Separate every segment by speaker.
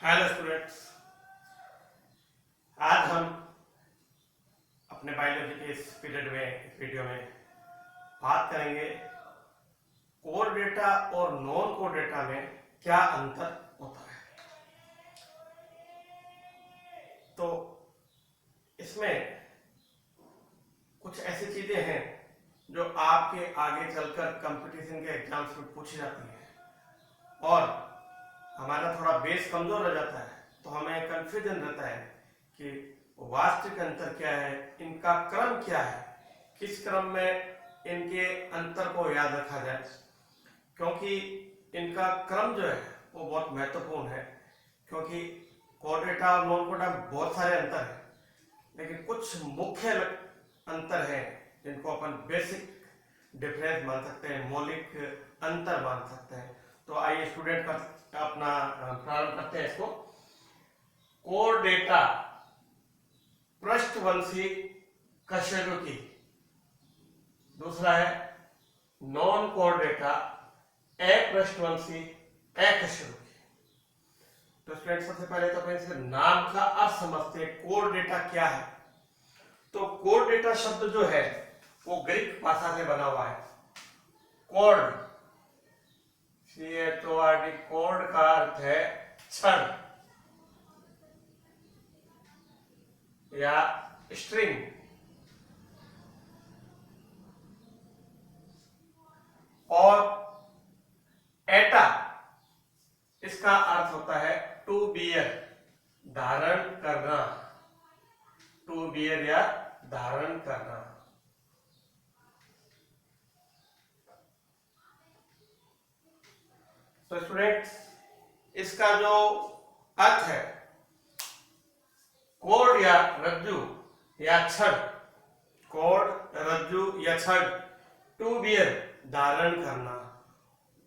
Speaker 1: Hello students, आज हम अपने बायोलॉजी के इस पीरियड में इस वीडियो में बात करेंगे कोर डेटा और नॉन कोर डेटा में क्या अंतर होता है। तो इसमें कुछ ऐसी चीजें हैं जो आपके आगे चलकर कंपटीशन के एग्जाम्स में पूछी जाती हैं और हमारा थोड़ा बेस कमजोर हो जाता है, तो हमें कंफ्यूजन रहता है कि वास्तविक अंतर क्या है, इनका क्रम क्या है, किस क्रम में इनके अंतर को याद रखा जाए, क्योंकि इनका क्रम जो है वो बहुत महत्वपूर्ण है। क्योंकि कोर डेटा और नॉन कोर डेटा बहुत सारे अंतर हैं, लेकिन कुछ मुख्य अंतर है जिनको अपन बेसिक डिफरेंस मान सकते हैं, मौलिक अंतर मान सकते हैं। तो आइए स्टूडेंट का अपना प्रारंभ करते हैं इसको। कोर डेटा पृष्ठवंशी कशेरुकी, दूसरा है नॉन कोर डेटा अपृष्ठवंशी अकशेरुकी। तो स्टूडेंट सबसे पहले तो अपन इसके नाम का अर्थ समझते हैं, कोर डेटा क्या है। तो कोर डेटा शब्द जो है वो ग्रीक भाषा से बना हुआ है। कोर्ड, CHORD, कोर्ड का अर्थ है छड़ या स्ट्रिंग, और एटा इसका अर्थ होता है टू बियर, धारण करना, टू बियर या धारण करना। तो स्टूडेंट्स इसका जो अर्थ है, कोर्ड या रज्जु या छड़, कोर्ड रज्जु या छड़, टू बियर धारण करना,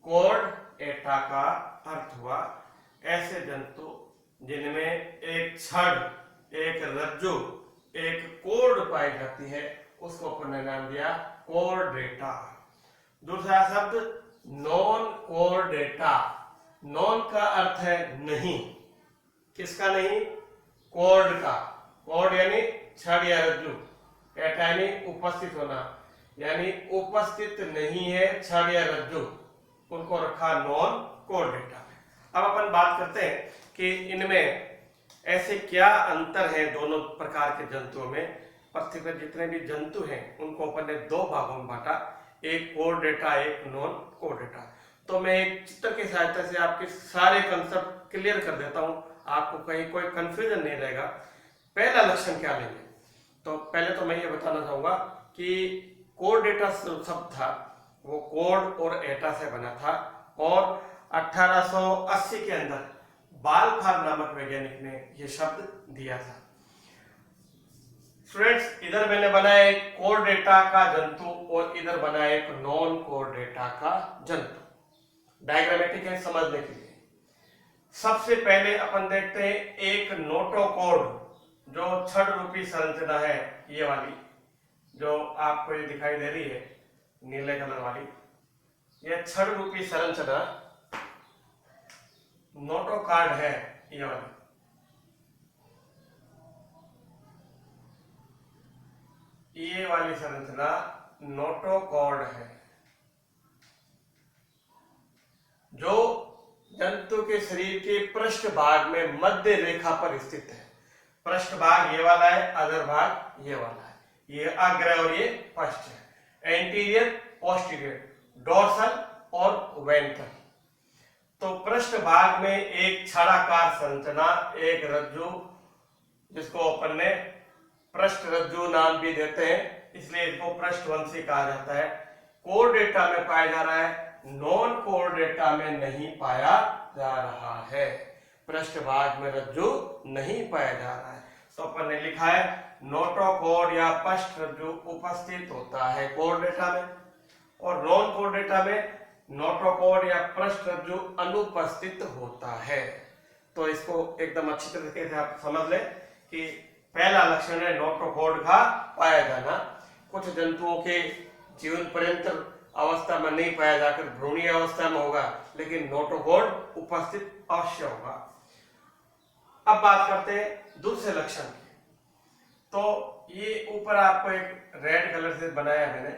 Speaker 1: कोर्ड एटा का अर्थ हुआ ऐसे जंतु जिनमें एक छड़, एक रज्जु, एक कोर्ड पाई जाती है, उसको अपन ने नाम दिया कोर डेटा। दूसरा शब्द नॉन कोर डेटा। नॉन का अर्थ है नहीं, किसका नहीं? कोर्ड का। कोर्ड यानी छड़ या रज्जु, एटा यानी उपस्थित होना, यानी उपस्थित नहीं है छड़ या रज्जु, उनको रखा नॉन कोर डेटा में। अब अपन बात करते हैं कि इनमें ऐसे क्या अंतर है दोनों प्रकार के जंतुओं में। पृथ्वी पर जितने भी जंतु हैं उनको अपन ने दो भागों में बांटा, एक कोर डेटा, एक नॉन कोर डेटा। तो मैं एक चित्र की सहायता से आपके सारे कंसेप्ट क्लियर कर देता हूं, आपको कहीं कोई कंफ्यूजन नहीं रहेगा। पहला लक्षण क्या लेंगे, तो पहले तो मैं ये बताना चाहूंगा कि कोर डेटा शब्द था वो कोर्ड और एटा से बना था, और 1880 के अंदर बाल्फार नामक वैज्ञानिक ने यह शब्द दिया था। स्टूडेंट्स इधर मैंने बनाया एक कोर डेटा का जंतु और इधर बनाया एक नॉन कोर डेटा का जंतु। डायग्रामेटिक है समझने के लिए। सबसे पहले अपन देखते हैं एक नोटोकोर्ड, जो छड़ रूपी संरचना है, ये वाली जो आपको ये दिखाई दे रही है नीले कलर वाली, ये छड़ रूपी संरचना नोटोकार्ड है। ये वाली संरचना नोटोकॉर्ड है, जो जंतु के शरीर के पृष्ठ भाग में मध्य रेखा पर स्थित है। पृष्ठ भाग ये वाला है, अग्र भाग ये वाला है, ये अग्र और ये पश्च है, एंटीरियर पोस्टीरियर, डोर्सल और वेंट्रल। तो पृष्ठ भाग में एक छड़ाकार संरचना, एक रज्जु, जिसको अपन ने पृष्ठ रज्जु नाम भी देते हैं, इसलिए इसको पृष्ठवंशी कहा जाता है। कोर डेटा में पाया जा रहा है, नॉन कोर डेटा में नहीं पाया जा रहा है। पृष्ठ भाग में रज्जु नहीं पाया जा रहा है, तो अपन ने लिखा है नोटोकोर्ड या पृष्ठ रज्जु उपस्थित होता है कोर डेटा में, और नॉन कोर डेटा में नोटोकोर्ड या पृष्ठ रज्जु अनुपस्थित होता है। तो इसको एकदम अच्छी तरीके से आप समझ लें कि पहला लक्षण है नोटोकोर्ड का पाया जाना। कुछ जंतुओं के जीवन पर्यंत अवस्था में नहीं पाया जाकर भ्रूणीय अवस्था में होगा, लेकिन नोटोकोर्ड उपस्थित अवश्य होगा। अब बात करते हैं दूसरे लक्षण की। तो ये ऊपर आपको एक रेड कलर से बनाया मैंने,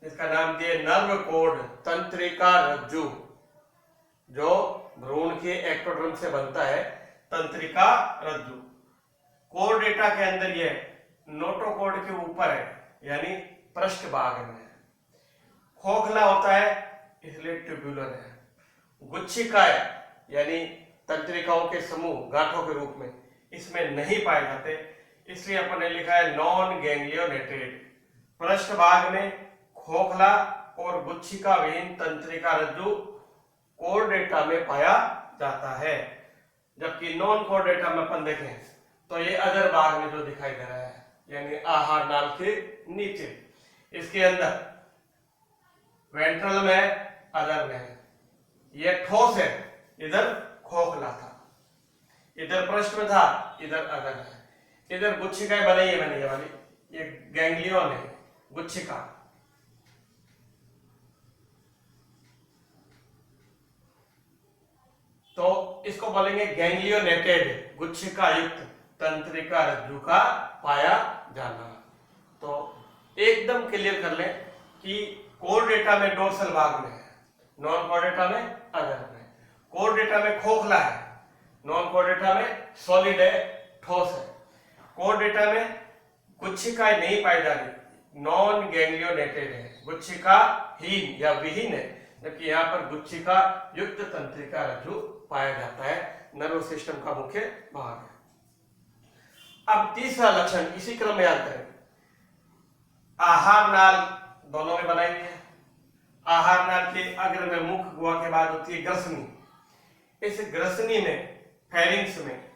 Speaker 1: इसका नाम दिया नर्व कोड, तंत्रिका रज्जु, जो भ्रूण के एक्टोडर्म से बनता है, तंत्रिका रज्जु। कोर डेटा के अंदर ये नोटोकोड के ऊपर है, यानी पृष्ठ भाग में है। खोखला होता है इसलिए ट्यूबुलर है। गुच्छिकाएं यानी तंत्रिकाओं के समूह गांठों के रूप में इसमें नहीं पाए जाते, इसलिए अपन ने लिखा है नॉन गैंग्लियोनेटेड। पृष्ठ भाग में खोखला और गुच्छिका विहीन तंत्रिका रज्जु कोर डेटा में पाया जाता है, जबकि नॉन कोर डेटा में अपन देखें तो ये अदर भाग में जो दिखाई दे रहा है, यानी आहार नाल के नीचे, इसके अंदर वेंट्रल में, अदर में है। ये ठोस है, इधर खोखला था, इधर पृष्ठ में था, इधर अदर है। इधर गुच्छिकाएं बनाई है मैंने, ये वाली, ये गैंग्लियन है, गुच्छिका। तो इसको बोलेंगे गैंग्लियोनेटेड, गुच्छिका युक्त तंत्रिका रज्जु का पाया जाना। तो एकदम क्लियर कर लें कि कोर डेटा में डोर्सल भाग में है, नॉन कोर डेटा में अदर में। कोर डेटा में खोखला है, नॉन कोर डेटा में सॉलिड है, ठोस है। कोर डेटा में गुच्छिकाएं नहीं पाई जा रही, नॉन गैंग्लियोनेटेड है, गुच्छिका हीन या विहीन है, जबकि यहाँ पर गुच्छिका युक्त तंत्रिका रज्जु पाया जाता है, नर्व सिस्टम का मुख्य भाग है। अब तीसरा लक्षण इसी क्रम में याद करें। आहार नाल दोनों में बनाएंगे। आहार नाल के अग्र में मुख गुहा के बाद होती है ग्रसनी। इस ग्रसनी में, फेरिंग्स में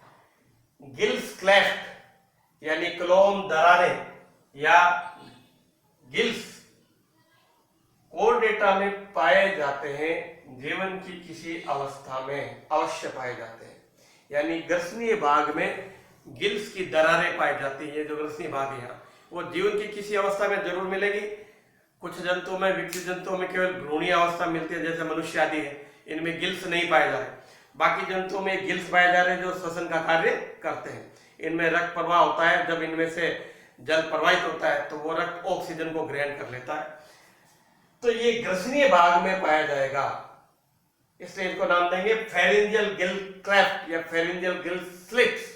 Speaker 1: गिल्स क्लेफ्ट यानी क्लोम दरारें या गिल्स कोर डेटा में पाए जाते हैं, जीवन की किसी अवस्था में अवश्य पाए जाते हैं। यानी ग्रसनीय भाग में गिल्स की दरारें पाई जाती है। जो ग्रसनीय भाग है वो जीवन की किसी अवस्था में जरूर मिलेगी। कुछ जंतुओं में, विकसित जंतुओं में केवल भ्रूणीय अवस्था मिलती है, जैसे मनुष्य आदि है, इनमें गिल्स नहीं पाए जा रहे। बाकी जंतुओं में गिल्स पाए जा रहे हैं जो श्वसन का कार्य करते हैं। इनमें रक्त प्रवाह होता है, जब इनमें से जल प्रवाहित होता है तो वो रक्त ऑक्सीजन को ग्रहण कर लेता है। तो ये ग्रसनीय भाग में पाया जाएगा, इसलिए इनको नाम देंगे फेरिंजियल गिल क्लेफ्ट या फेरिंजियल गिल स्लिट्स।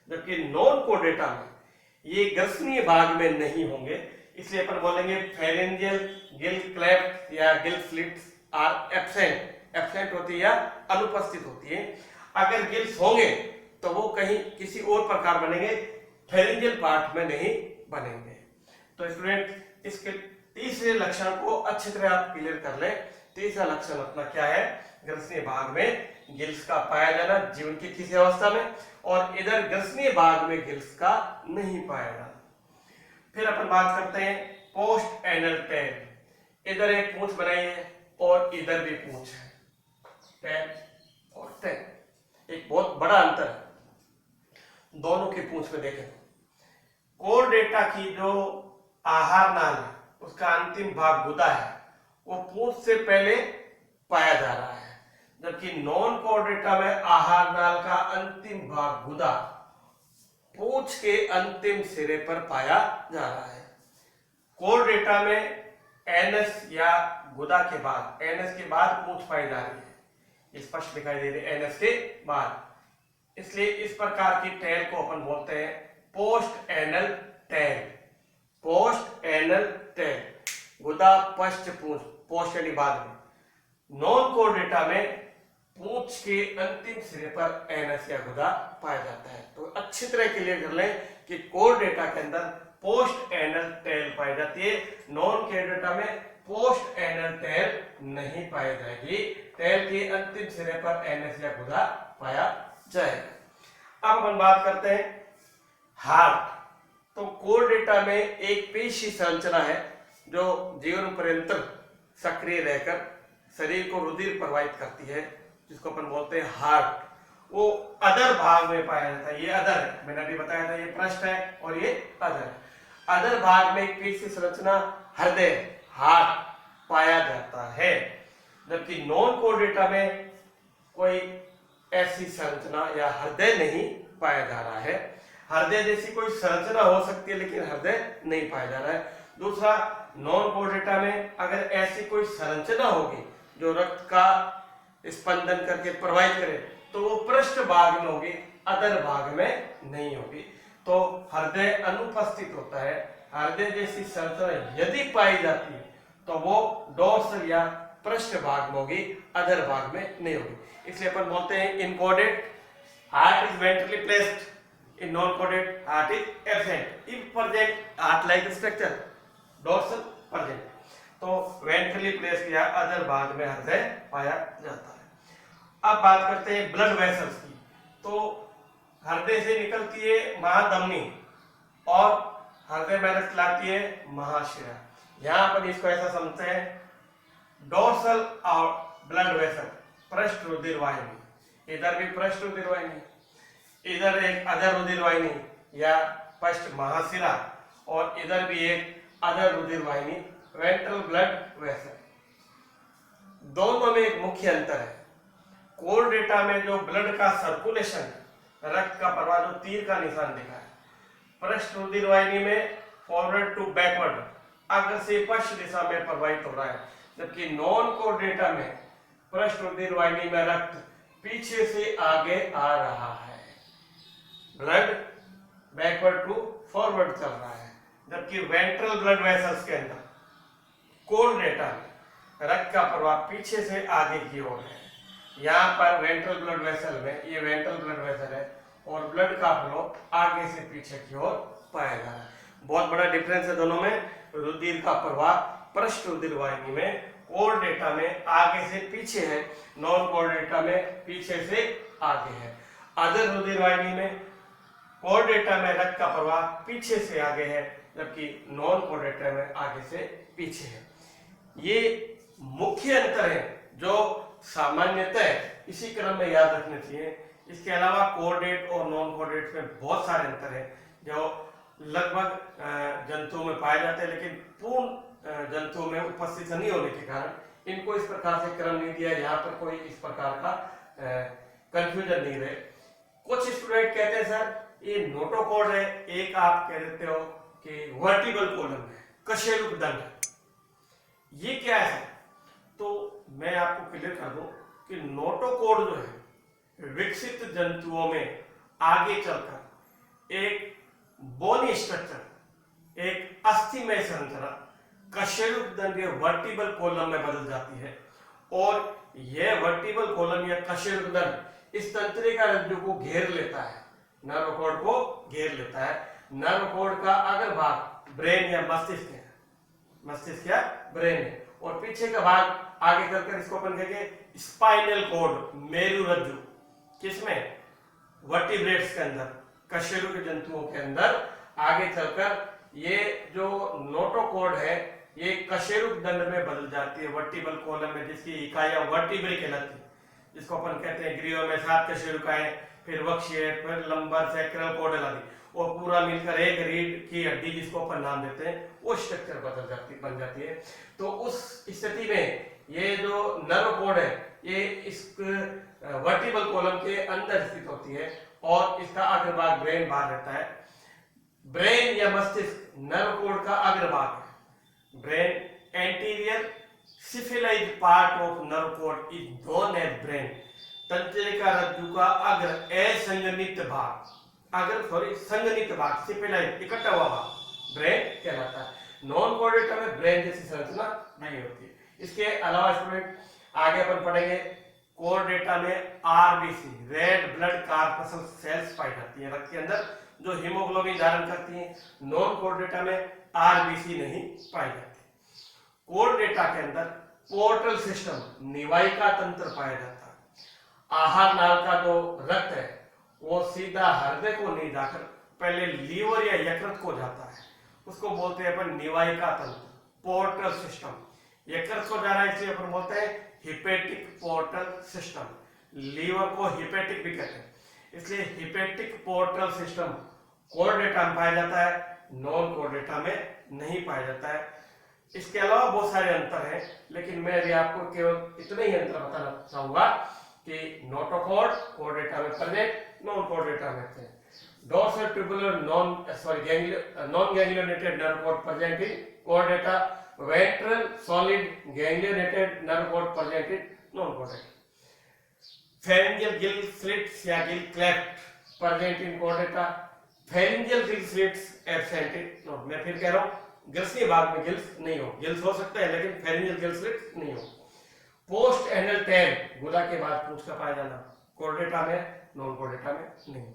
Speaker 1: जबकि नॉन कोर डेटा में ये ग्रसनीय भाग में नहीं होंगे, इसलिए अपन बोलेंगे फेरिंजियल गिल क्लेफ्ट या gill slits are absent. Absent होती है या अनुपस्थित होती है। अगर गिल्स होंगे तो वो कहीं किसी और प्रकार बनेंगे, फेरिंजियल पार्ट में नहीं बनेंगे। तो स्टूडेंट इसके तीसरे लक्षण को अच्छी तरह आप क्लियर कर लें। तीसरा लक्षण अपना क्या है? ग्रसनीय भाग में गिल्स का पाया जाना जीवन की किसी अवस्था में, और इधर ग्रसनीय भाग में गिल्स का नहीं पाया जाना। फिर अपन बात करते हैं पोस्ट एनल टेल। इधर एक पूंछ बनाई है और इधर भी पूंछ है, टेल और टेल, एक बहुत बड़ा अंतर है दोनों की पूंछ में। देखें कोर डेटा की जो आहार नाल है उसका अंतिम भाग गुदा है, वो पूंछ से पहले पाया जा रहा है, जबकि नॉन कोर डेटा में आहार नाल का अंतिम भाग गुदा पूंछ के अंतिम सिरे पर पाया जा रहा है। कोर डेटा में एनएस या गुदा के बाद, एनएस के बाद पूंछ पाई जा रही है, स्पष्ट दिखाई दे रही है एनएस के बाद। इसलिए इस प्रकार की टेल को अपन बोलते हैं post anal tell. Post anal tell, गुदा पश्च पूंछ, पोस्ट यानी बाद में। नॉन कोर डेटा में पूंछ के अंतिम सिरे पर एनएस या गुदा पाया जाता है। तो अच्छी तरह क्लियर कर लें कि कोर डेटा के अंदर पोस्ट एनल टेल पाई जाती है, नॉन कोर डेटा में पोस्ट एनल टेल नहीं पाई जाएगी। टेल के अंतिम सिरे पर एनएस या गुदा पाया जाएगा। अब हम बात करते हैं हार्ट। तो कोर डेटा में एक पेशी संरचना है जो जीवन पर्यंत सक्रिय रहकर शरीर को रुधिर प्रवाहित करती है, जिसको अपन बोलते हैं हार्ट। वो अदर भाग में पाया जाता है। ये अदर है, मैंने अभी बताया था, ये पृष्ठ है और ये अदर है। अदर भाग में एक पेशी संरचना हृदय, हार्ट पाया जाता है, जबकि नॉन कोर डेटा में कोई ऐसी संरचना या हृदय नहीं पाया जा रहा है। हृदय जैसी कोई संरचना हो सकती है लेकिन हृदय नहीं पाया जा रहा है। दूसरा, नॉन कोर्डेटा में अगर ऐसी कोई संरचना होगी जो रक्त का स्पंदन करके प्रवाहित करे तो वो पृष्ठ भाग में होगी, अधर भाग में नहीं होगी। तो हृदय अनुपस्थित होता है। हृदय जैसी संरचना यदि पाई जाती है तो वो डोर्सल या पृष्ठ भाग में होगी, अधर भाग में नहीं होगी। इसलिए अपन बोलते हैं in chordate heart is ventrally placed, in non-coded heart is absent. If present, heart-like structure, dorsal present. तो ventrally placed या अधर भाग में हृदय पाया जाता है। अब बात करते हैं ब्लड वेसल्स की। तो हृदय से निकलती है महाधमनी और हृदय में रक्त लाती है महाशिरा। यहाँ पर इसको ऐसा समझते हैं डोर्सल और ब्लड वेसल, पृष्ठ रुधिर वाहिनी। इधर भी पृष्ठ रुधिर वाहिनी, इधर एक अधर रुधिर वाहिनी या पृष्ठ महाशिरा और इधर भी एक अधर रुधिर वाहिनी, वेंट्रल ब्लड वेसल। दोनों में एक मुख्य अंतर है। कोर्डेटा में जो ब्लड का सर्कुलेशन, रक्त का प्रवाह जो तीर का निशान दिखा है, पृष्ठ रुधिर वाहिनी में फॉरवर्ड टू बैकवर्ड, अग्र से पश्चिम दिशा में प्रवाहित हो रहा है, जबकि नॉन कोर्डेटा में पृष्ठ रुधिर वाहिनी में रक्त पीछे से आगे आ रहा है, ब्लड बैकवर्ड टू फॉरवर्ड चल रहा है। जबकि वेंट्रल ब्लड वेसल्स के अंदर कोर्डेटा में रक्त का प्रवाह पीछे से आगे की ओर है। यहाँ पर वेंट्रल ब्लड वेसल में, ये वेंट्रल ब्लड वेसल है और ब्लड का फ्लो आगे से पीछे की ओर पाया जा रहा है। बहुत बड़ा डिफरेंस है दोनों में। रुधिर का प्रवाह पृष्ठ रुधिर वाहिनी में कोर्डेटा में आगे से पीछे है, नॉन कोर्डेटा में पीछे से आगे है। अधर रुधिर वाहिनी में कोर्डेटा में रक्त का प्रवाह पीछे से आगे है, जबकि नॉन कोर्डेटा में आगे से पीछे है। ये मुख्य अंतर है जो सामान्यतः इसी क्रम में याद रखने चाहिए। इसके अलावा कोर्डेट और नॉन कोर्डेट में बहुत सारे अंतर है जो लगभग जंतुओं में पाए जाते हैं, लेकिन पूर्ण जंतुओं में उपस्थित नहीं होने के कारण इनको इस प्रकार से क्रम नहीं दिया। यहाँ पर कोई इस प्रकार का कंफ्यूजन नहीं रहे। कुछ स्टूडेंट कहते हैं सर ये नोटोकॉर्ड है, एक आप कह देते हो कि वर्टिबल कॉलम है, कशेरुक दंड, ये क्या है? तो मैं आपको क्लियर कर दूं कि नोटोकॉर्ड जो है विकसित जंतुओं में आगे चलकर एक बोनी स्ट्रक्चर, एक अस्थिमय संरचना कशेरुक दंड या वर्टिबल कॉलम में बदल जाती है और यह वर्टिबल कॉलम या कशेरुक दंड इस तंत्रिका रज्जु को घेर लेता है, नर्व कॉर्ड को घेर लेता है। नर्व कॉर्ड का अगर भाग ब्रेन या मस्तिष्क है, मस्तिष्क या ब्रेन है, और पीछे का भाग आगे चलकर इसको अपन कहेंगे स्पाइनल कॉर्ड, मेरु रज्जु। किसमें? वर्टिब्रेट्स के अंदर, कशेरुक जंतुओं के अंदर आगे चलकर ये जो नोटोकॉर्ड है ये कशेरुक दंड में बदल जाती है, वर्टिबल कॉलम में, जिसकी इकाइयां वर्टिब्रे कहलाती है, जिसको अपन कहते हैं ग्रीवा में 7 कशेरुकाएं, फिर वक्षीय, फिर लंबर, सैक्रल, कॉर्डल आदि, और पूरा मिलकर एक रीढ़ की हड्डी जिसको अपन नाम देते हैं, वो स्ट्रक्चर बन जाती है। तो उस स्थिति में ये जो नर्व कॉर्ड है ये इस वर्टिबल कॉलम के अंदर स्थित होती है और इसका अग्रभाग ब्रेन बाहर रहता है। ब्रेन या मस्तिष्क नर्व कॉर्ड का अग्रभाग है। Brain anterior cephalized part of nerve cord is known as brain. तंत्रिका रज्जु का अग्र असंगनित भाग, संगनित भाग, सिफिलाइज्ड इकट्ठा हुआ भाग ब्रेन कहलाता है। नॉन कोर्डेटा में ब्रेन जैसी संरचना नहीं होती है। इसके अलावा स्टूडेंट आगे अपन पढ़ेंगे कोर्डेटा में RBC, red blood corpuscle sales पाई जाती है रक्त के अंदर जो हीमोग्लोबिन धारण करती हैं। नॉन कोर्डेटा में आरबीसी नहीं पाई जाती। कोर्डेटा के अंदर पोर्टल सिस्टम, निवाहिका तंत्र पाया जाता है। आहार नाल का जो रक्त है वो सीधा हृदय को नहीं जाकर पहले लीवर या यकृत को जाता है, उसको बोलते हैं अपन निवाहिका तंत्र, पोर्टल सिस्टम। यकृत को जा रहा है इसलिए अपन बोलते हैं हिपेटिक पोर्टल सिस्टम। लीवर को हिपेटिक भी कहते हैं, इसलिए हिपेटिक पोर्टल सिस्टम कोर्डेटा में पाया जाता है, नॉन कोर्डेटा में नहीं पाया जाता है। इसके अलावा बहुत सारे अंतर हैं, लेकिन मैं अभी आपको केवल इतने ही अंतर बताना चाहूंगा कि नोटोकॉर्ड कोर्डेटा में प्रेजेंट, नॉन कोर्डेटा में थे। Dorsal tubular non ganglionated nerve cord present in chordata, ventral solid ganglionated nerve cord present in non chordata. Pharyngeal gill slits या gill cleft present in chordata, pharyngeal gill slits absent in non. मैं फिर कह रहा हूं, gills के भाग में gills नहीं हो, गिल्स हो सकता है लेकिन फेरिंजियल गिल स्लिट्स नहीं हो। पोस्ट एनल टेल, गुदा के बाद पूंछ का पाया जाना, कोर्डेटा में, नॉन कोर्डेटा में नहीं।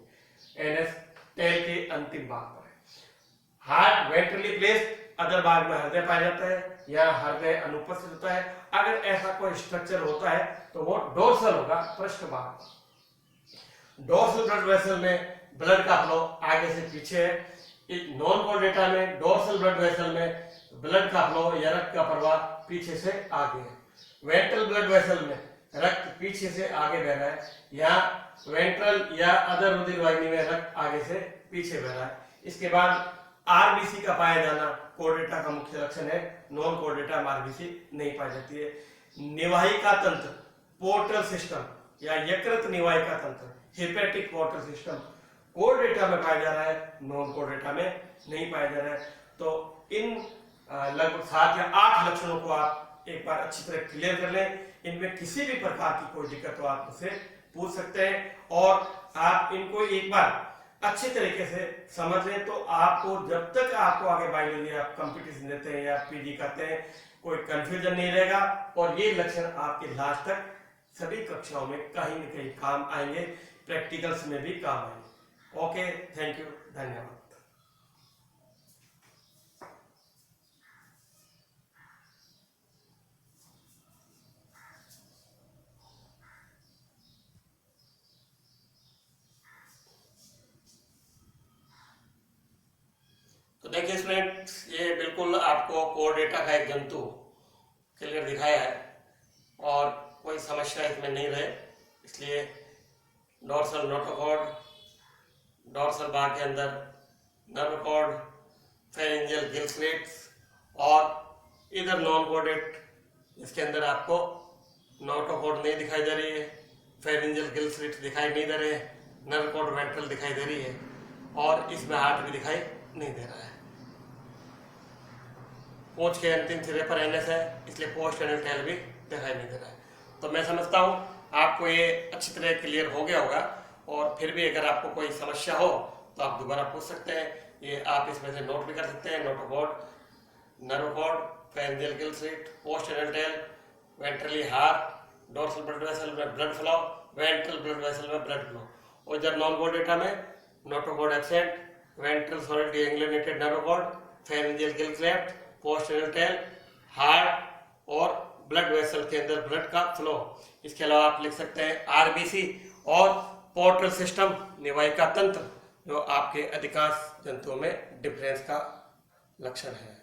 Speaker 1: एनस टेल के अंतिम भाग पर है। हार्ट वेंट्रली प्लेस्ड, अदर भाग में हृदय पाया जाता है या हृदय अनुपस्थित होता है। अगर ऐसा कोई स्ट्रक्चर होता है तो वो डोर्सल होगा, पृष्ठ भाग। डोर्सल ब्लड वेसल में ब्लड का फ्लो आगे से पीछे है। नॉन कोर्डेटा में डोर्सल ब्लड वेसल में ब्लड का फ्लो या रक्त का प्रवाह पीछे से आगे है। वेंट्रल ब्लड वेसल में रक्त पीछे से आगे बह रहा है, यहाँ वेंट्रल या अदर रुधिर वाहिनी में रक्त आगे से पीछे बह रहा है। इसके बाद आरबीसी का पाया जाना कोर्डेटा का मुख्य लक्षण है। नॉन कोर्डेटा में आरबीसी नहीं पाई जाती है। निवाहिका तंत्र, पोर्टल सिस्टम या यकृत निवाहिका तंत्र, हेपेटिक पोर्टल सिस्टम कोर्डेटा में पाया जा रहा है, नॉन कोर्डेटा में नहीं पाया जा रहा है। तो इन लगभग 7 या 8 लक्षणों को आप एक बार अच्छी तरह क्लियर कर लें। इनमें किसी भी प्रकार की कोई दिक्कत हो आप मुझसे पूछ सकते हैं, और आप इनको एक बार अच्छी तरीके से समझ लें तो आपको जब तक आपको आगे बायोलॉजी आप कंपटीशन देते हैं या पीजी करते हैं कोई कंफ्यूजन नहीं रहेगा, और ये लक्षण आपके लास्ट तक सभी कक्षाओं में कहीं न कहीं काम आएंगे, प्रैक्टिकल्स में भी काम आएंगे। ओके, थैंक यू, धन्यवाद। तो देखिए स्टूडेंट, ये बिल्कुल आपको कोर्डेटा का एक जंतु क्लियर दिखाया है और कोई समस्या इसमें नहीं रहे, इसलिए डोर्सल नोटोकॉर्ड, डोर्सल भाग के अंदर nerve cord, pharyngeal gill slits और इधर नॉन कोर्डेट, इसके अंदर आपको नोटोकॉर्ड नहीं दिखाई दे रही है, फेरिंजियल गिल स्लिट्स दिखाई नहीं दे रहे, नर्व कॉर्ड वेंट्रल दिखाई दे रही है और इसमें हार्ट भी दिखाई नहीं दे रहा है। पूंछ के अंतिम सिरे पर एनएस है, इसलिए पोस्ट एनल टेल भी दिखाई नहीं दे रहा है। तो मैं समझता हूँ आपको ये अच्छी तरह क्लियर हो गया होगा, और फिर भी अगर आपको कोई समस्या हो तो आप दोबारा पूछ सकते हैं। ये आप इसमें से नोट भी कर सकते हैं। Notochord, nerve cord, pharyngeal gill slit, post anal tail, ventrally heart, dorsal blood vessel में blood flow, ventral blood vessel में ब्लड फ्लो। और इधर नॉन कोर्डेटा में notochord absent, ventral solid ganglionated nerve cord, pharyngeal gill cleft, post anal tail, heart और blood vessel के अंदर blood का flow. इसके अलावा आप लिख सकते हैं आरबीसी और पोर्टल सिस्टम, निवाहिका तंत्र, जो आपके अधिकांश जंतुओं में डिफरेंस का लक्षण है।